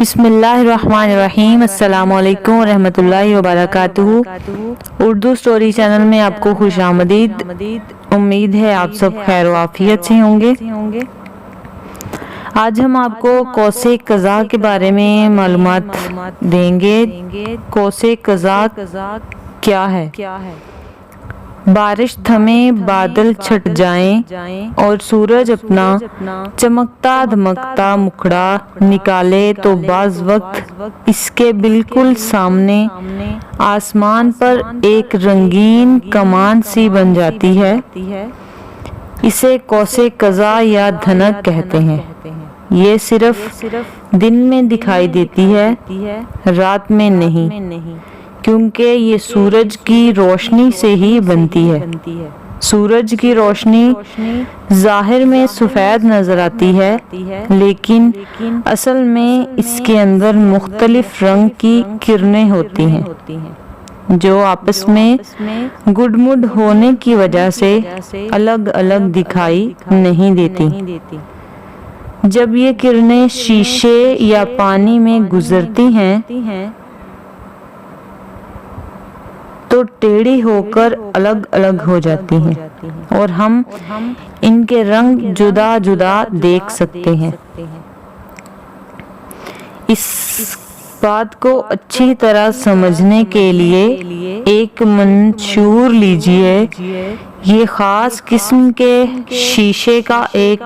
بسم اللہ الرحمن الرحیم۔ السلام علیکم ورحمۃ اللہ وبرکاتہ۔ اردو سٹوری چینل میں آپ کو خوش آمدید۔ امید ہے آپ سب خیر و عافیت سے ہوں گے۔ آج ہم آپ کو قوس قزح کے بارے میں معلومات دیں گے۔ قوس قزح کیا ہے؟ بارش تھمے، بادل چھٹ جائیں اور سورج اپنا چمکتا دھمکتا مکھڑا نکالے تو بعض وقت اس کے بالکل سامنے آسمان پر ایک رنگین کمان سی بن جاتی ہے۔ اسے قوس قزح یا دھنک کہتے ہیں۔ یہ صرف دن میں دکھائی دیتی ہے، رات میں نہیں، کیونکہ یہ سورج کی روشنی سے ہی بنتی ہے۔ سورج کی روشنی ظاہر میں سفید نظر آتی ہے، لیکن اصل میں اس کے اندر مختلف رنگ کی کرنیں ہوتی ہیں جو آپس میں گڈ مڈ ہونے کی وجہ سے الگ الگ دکھائی نہیں دیتی۔ جب یہ کرنیں شیشے یا پانی میں گزرتی ہیں تو ٹیڑھی ہو کر الگ الگ ہو جاتی ہیں اور ہم ان کے رنگ جدا جدا دیکھ سکتے ہیں۔ اس بات کو اچھی طرح سمجھنے کے لیے ایک منشور لیجئے۔ یہ خاص قسم کے شیشے کا ایک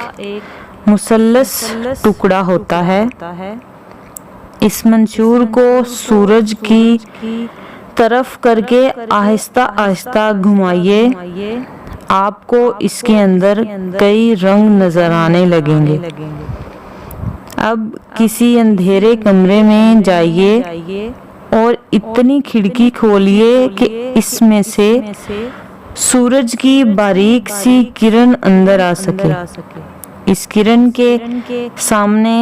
مثلث ٹکڑا ہوتا ہے۔ اس منشور کو سورج کی طرف کر کے آہستہ آہستہ گھمائیے، آپ کو اس کے اندر کئی رنگ نظر آنے لگیں گے۔ اب کسی اندھیرے کمرے میں جائیے اور اتنی کھڑکی کھولیے کہ اس میں سے سورج کی باریک سی کرن اندر آ سکے۔ اس کرن کے سامنے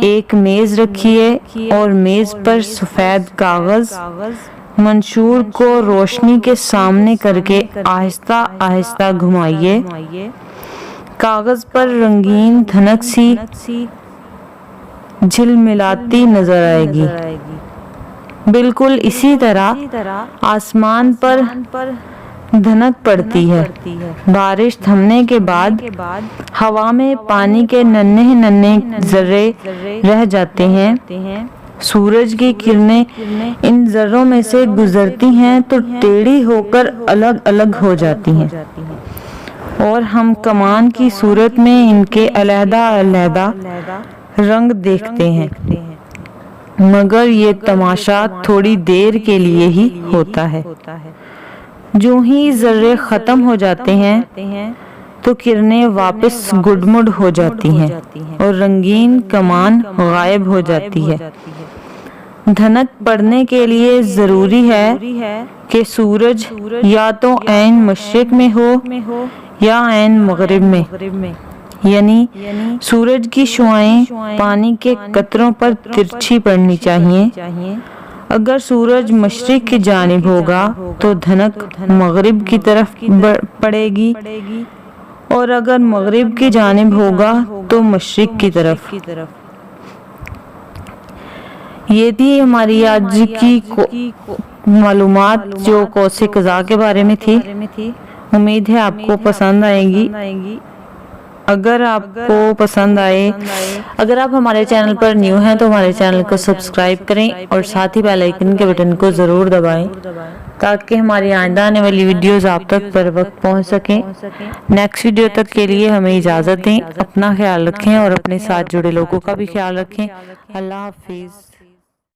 ایک میز رکھیے اور میز پر سفید کاغذ منشور کو روشنی کے سامنے کر کے آہستہ آہستہ گھمائیے۔ کاغذ پر رنگین دھنک سی جھلملاتی نظر آئے گی۔ بالکل اسی طرح آسمان پر دھنک پڑتی ہے۔ بارش تھمنے کے بعد ہوا میں پانی کے ننھے ننھے ذرے رہ جاتے ہیں۔ سورج کی کرنیں ان ذروں میں سے گزرتی ہیں تو ٹیڑھی ہو کر الگ الگ ہو جاتی ہیں اور ہم کمان کی صورت میں ان کے علیحدہ علیحدہ رنگ دیکھتے ہیں، مگر یہ تماشا تھوڑی دیر کے لیے ہی ہوتا ہے۔ جو ہی ذرے ختم ہو جاتے ہیں تو کرنیں واپس گڈ مڈ ہو جاتی ہیں اور رنگین کمان غائب ہو جاتی ہے۔ دھنک پڑنے کے لیے ضروری ہے کہ سورج یا تو عین مشرق میں ہو یا عین مغرب میں، یعنی سورج کی شعاعیں پانی کے قطروں پر ترچھی پڑنی چاہیے۔ اگر سورج مشرق کی جانب ہوگا تو دھنک مغرب کی طرف پڑے گی اور اگر مغرب کی جانب ہوگا تو مشرق کی طرف۔ یہ تھی ہماری آج کی معلومات جو قوس قزح کے بارے میں تھی۔ امید ہے آپ کو پسند آئے گی۔ اگر آپ کو پسند آئے، اگر آپ ہمارے چینل پر نیو ہیں تو ہمارے چینل کو سبسکرائب کریں اور ساتھ ہی بیل آئیکن کے بٹن کو ضرور دبائیں تاکہ ہماری آئندہ آنے والی ویڈیوز آپ تک پر وقت پہنچ سکیں۔ نیکسٹ ویڈیو تک کے لیے ہمیں اجازت دیں۔ اپنا خیال رکھیں اور اپنے ساتھ جڑے لوگوں کا بھی خیال رکھیں۔ اللہ حافظ۔